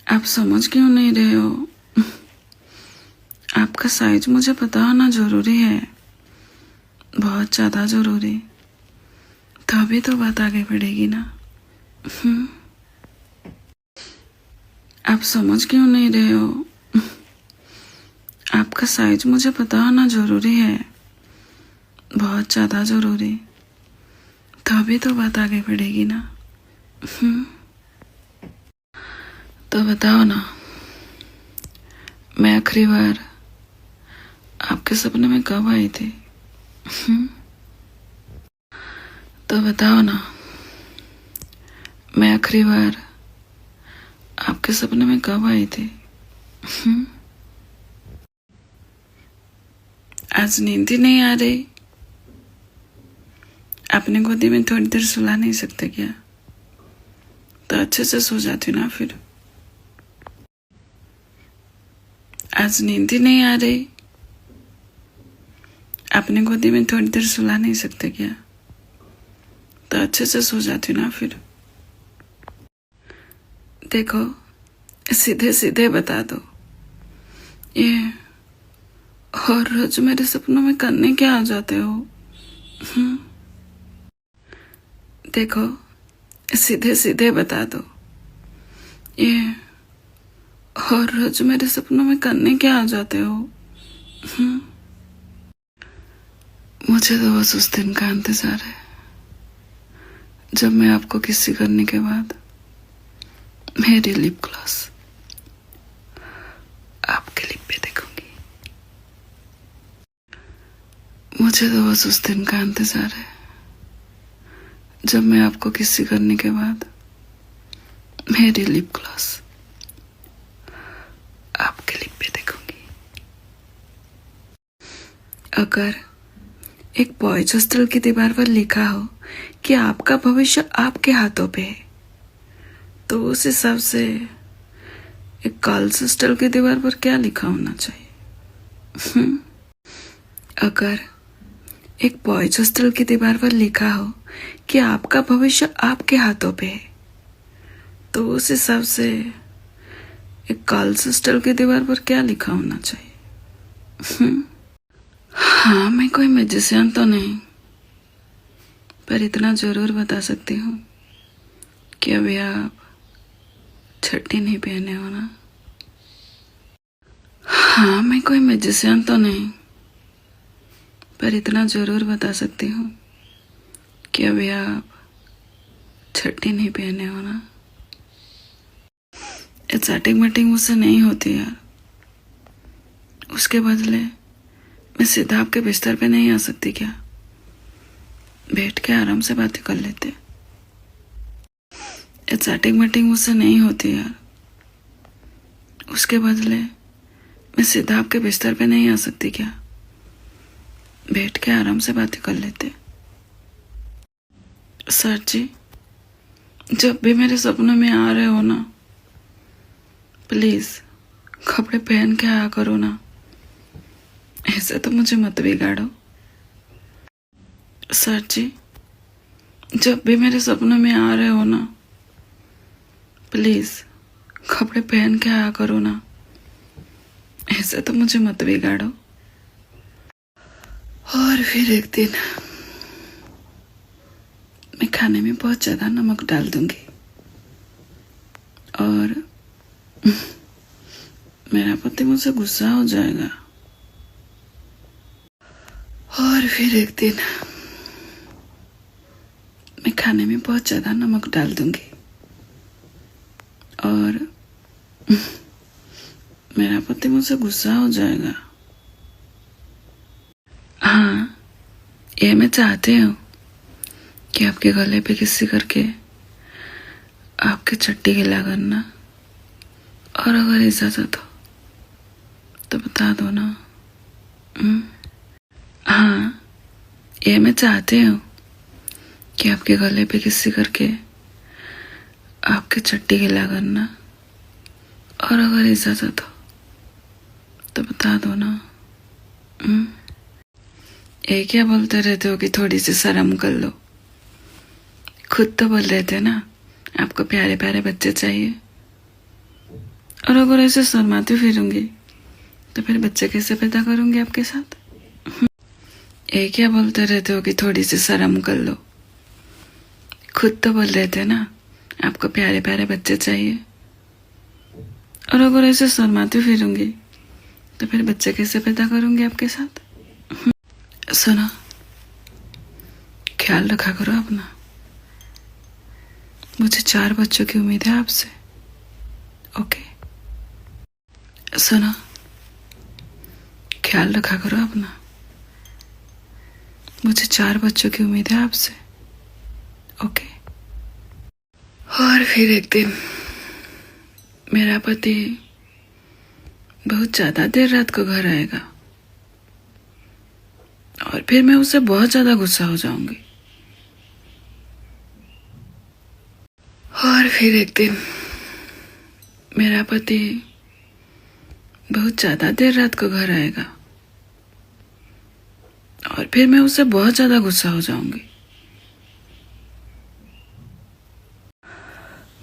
आप समझ क्यों नहीं रहे हो? आपका साइज मुझे पता होना जरूरी है, बहुत ज़्यादा जरूरी। तभी तो बात आगे बढ़ेगी ना। आप समझ क्यों नहीं रहे हो? आपका साइज मुझे पता होना जरूरी है, बहुत ज़्यादा जरूरी। तभी तो बात आगे बढ़ेगी ना। तो बताओ ना, मैं आखिरी बार आपके सपने में कब आई थी? तो बताओ ना, मैं आखिरी बार आपके सपने में कब आई थी? आज नींद ही नहीं आ रही? अपने गोदी में थोड़ी देर सुला नहीं सकते क्या? तो अच्छे से सो जाती ना फिर। आज नींद ही नहीं आ रही? अपने गोदी में थोड़ी देर सुला नहीं सकते क्या? तो अच्छे से सो जाती ना फिर। देखो, सीधे सीधे बता दो, ये हर रोज मेरे सपनों में करने क्या आ जाते हो? देखो, सीधे सीधे बता दो, ये हर रोज मेरे सपनों में करने क्या आ जाते हो? मुझे तो बस उस दिन का इंतजार है जब मैं आपको किसी करने के बाद मेरी लिप ग्लॉस आपके लिप पे देखूंगी। मुझे तो बस उस दिन का इंतजार है जब मैं आपको किसी करने के बाद मेरी लिप ग्लॉस आपके लिप पे देखूंगी। अगर एक बॉयज हॉस्टल की दीवार पर लिखा हो कि आपका भविष्य आपके हाथों पे है, तो उस हिसाब से एक गर्ल्स हॉस्टल की दीवार पर क्या लिखा होना चाहिए? अगर एक बॉयज हॉस्टल की दीवार पर लिखा हो कि आपका भविष्य आपके हाथों पे है, तो उस हिसाब से एक गर्ल्स हॉस्टल की दीवार पर क्या लिखा होना चाहिए? हाँ, मैं कोई मैजिशियन तो नहीं, पर इतना जरूर बता सकती हूँ कि अभी आप छठी नहीं पहने हो ना। हाँ, मैं कोई मैजिशियन तो नहीं, पर इतना जरूर बता सकती हूँ कि अभी आप छठी नहीं पहने हो ना। ये चैटिंग मीटिंग मुझसे नहीं होती यार। उसके बदले मैं सीधा आपके बिस्तर पे नहीं आ सकती क्या? बैठ के आराम से बातें कर लेते। ये चैटिंग मीटिंग मुझसे नहीं होती यार। उसके बदले मैं सीधा आपके बिस्तर पे नहीं आ सकती क्या? बैठ के आराम से बातें कर लेते। सर जी, जब भी मेरे सपनों में आ रहे हो ना, प्लीज कपड़े पहन के आया करो ना। ऐसे तो मुझे मत बिगाड़ो। सर जी, जब भी मेरे सपनों में आ रहे हो ना, प्लीज कपड़े पहन के आया करो ना। ऐसे तो मुझे मत बिगाड़ो। और फिर एक दिन मैं खाने में बहुत ज्यादा नमक डाल दूंगी और मेरा पति मुझसे गुस्सा हो जाएगा। और फिर एक दिन मैं खाने में बहुत ज्यादा नमक डाल दूंगी और मेरा पति मुझसे गुस्सा हो जाएगा। हाँ, ये मैं चाहती हूँ कि आपके गले पे किसी करके आपकी चट्टी गिला करना, और अगर इजाजत हो तो बता दो ना। हाँ, ये मैं चाहती हूँ कि आपके गले पे किसी करके आपकी चट्टी गिला करना, और अगर इजाजत हो तो बता दो ना। ये क्या बोलते रहते हो कि थोड़ी सी शर्म कर लो? खुद तो बोल रहे थे ना आपको प्यारे प्यारे बच्चे चाहिए। और अगर ऐसे शर्माती फिरूंगी तो फिर बच्चे कैसे पैदा करूंगी आपके साथ? ये क्या बोलते रहते हो कि थोड़ी सी शर्म कर लो? खुद तो बोल रहे थे ना आपको प्यारे प्यारे बच्चे चाहिए। और अगर ऐसे शर्माती फिरूंगी तो फिर बच्चे कैसे पैदा करूंगी आपके साथ? सुनो, ख्याल रखा करो अपना। मुझे 4 बच्चों की उम्मीद है आपसे। ओके, सुनो, ख्याल रखा करो अपना। मुझे 4 बच्चों की उम्मीद है आपसे। ओके। और फिर एक दिन मेरा पति बहुत ज्यादा देर रात को घर आएगा और फिर मैं उससे बहुत ज्यादा गुस्सा हो जाऊंगी। और फिर एक दिन मेरा पति बहुत ज्यादा देर रात को घर आएगा और फिर मैं उससे बहुत ज्यादा गुस्सा हो जाऊंगी।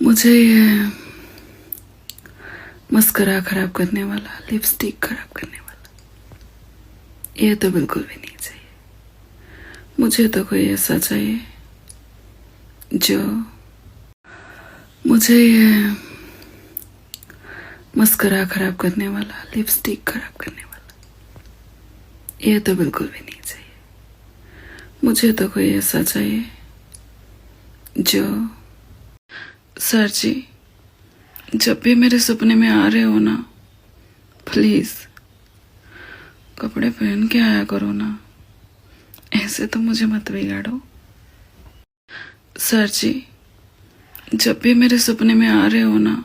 मुझे ये मस्करा खराब करने वाला, लिपस्टिक खराब करने वाला, ये तो बिल्कुल भी नहीं चाहिए। मुझे तो कोई ऐसा चाहिए जो मुझे ये मस्करा खराब करने वाला, लिपस्टिक खराब करने वाला, ये तो बिल्कुल भी नहीं चाहिए। मुझे तो कोई ऐसा चाहिए जो, सर जी, जब भी मेरे सपने में आ रहे हो ना, प्लीज कपड़े पहन के आया करो ना, ऐसे तो मुझे मत बिगाड़ो। सर जी, जब भी मेरे सपने में आ रहे हो ना,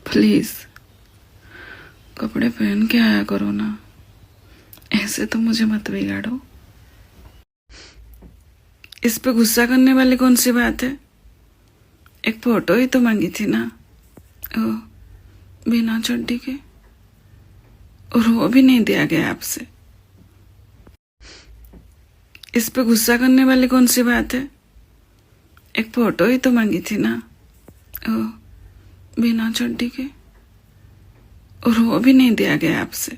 प्लीज कपड़े पहन के आया करो ना, ऐसे तो मुझे मत बिगाड़ो। इस पे गुस्सा करने वाली कौन सी बात है? एक फोटो ही तो मांगी थी ना, ओ बिना चड्डी के, और वो भी नहीं दिया गया आपसे। इस पे गुस्सा करने वाली कौन सी बात है? एक फोटो ही तो मांगी थी ना, ओ बिना चड्डी के, और वो भी नहीं दिया गया आपसे।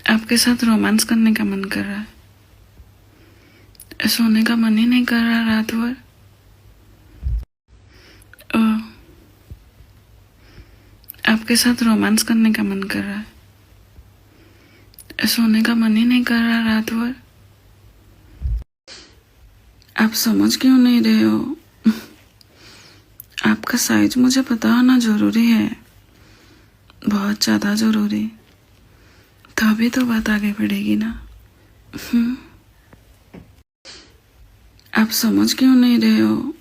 आपके साथ रोमांस करने का मन कर रहा है, सोने का मन ही नहीं कर रहा रात भर। आपके साथ रोमांस करने का मन कर रहा है, सोने का मन ही नहीं कर रहा रात भर। आप समझ क्यों नहीं रहे हो? आपका साइज मुझे पता होना जरूरी है, बहुत ज्यादा जरूरी, तभी तो बात आगे बढ़ेगी ना। आप समझ क्यों नहीं रहे हो?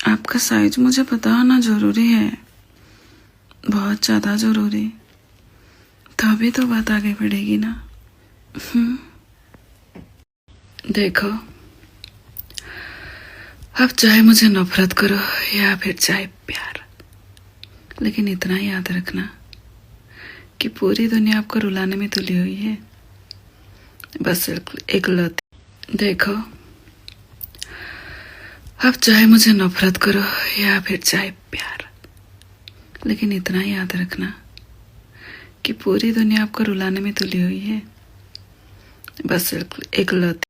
आपका साइज मुझे पता होना जरूरी है, बहुत ज्यादा जरूरी, तभी तो बात आगे बढ़ेगी ना। देखो, अब चाहे मुझे नफरत करो या फिर चाहे प्यार, लेकिन इतना याद रखना कि पूरी दुनिया आपको रुलाने में तुली हुई है, बस एक लत। देखो, अब चाहे मुझे नफरत करो या फिर चाहे प्यार, लेकिन इतना याद रखना कि पूरी दुनिया आपको रुलाने में तुली हुई है, बस एक लत।